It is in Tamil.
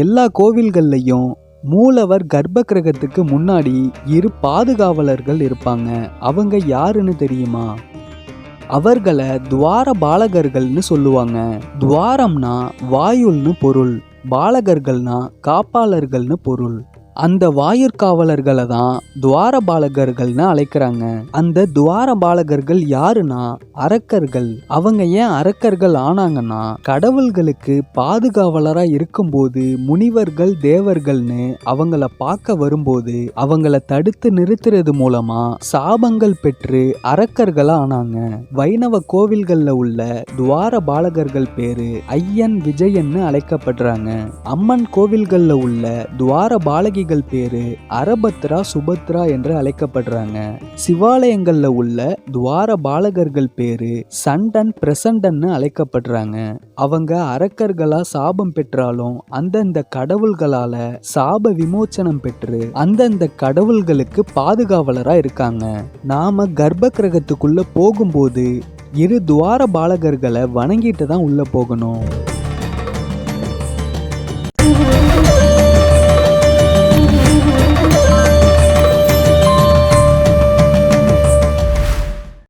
எல்லா கோவில்கள்லையும் மூலவர் கர்ப்ப கிரகத்துக்கு முன்னாடி 2 பாதுகாவலர்கள் இருப்பாங்க. அவங்க யாருன்னு தெரியுமா? அவர்களை துவார பாலகர்கள்னு சொல்லுவாங்க. துவாரம்னா வாயுல்னு பொருள், பாலகர்கள்னா காப்பாளர்கள்னு பொருள். அந்த வாயுர்காவலர்களை தான் துவாரபாலகர்கள்னு அழைக்கிறாங்க. அந்த துவாரபாலகர்கள் யாருன்னா அரக்கர்கள். அவங்க ஏன் அரக்கர்கள் ஆனாங்கன்னா, கடவுள்களுக்கு பாதுகாவலரா இருக்கும்போது முனிவர்கள் தேவர்கள்னு அவங்கள பார்க்க வரும்போது அவங்கள தடுத்து நிறுத்துறது மூலமா சாபங்கள் பெற்று அரக்கர்களா ஆனாங்க. வைணவ கோவில்கள்ல உள்ள துவார பாலகர்கள் பேரு ஐயன் விஜயன்னு அழைக்கப்படுறாங்க. அம்மன் கோவில்கள்ல உள்ள துவார பாலகி பேரு அரபத்ரா சுபத்ரா என்று அழைக்கப்படுறாங்க. சிவாலயங்கள்ல உள்ள துவார பாலகர்கள் பேரு சண்டன் பிரசண்டன்னு அழைக்கப்படுறாங்க. அவங்க அரக்கர்களா சாபம் பெற்றாலும் அந்தந்த கடவுள்களால சாப விமோச்சனம் பெற்று அந்தந்த கடவுள்களுக்கு பாதுகாவலரா இருக்காங்க. நாம கர்ப்ப கிரகத்துக்குள்ள போகும்போது 2 துவார பாலகர்களை வணங்கிட்டு தான் உள்ள போகணும்.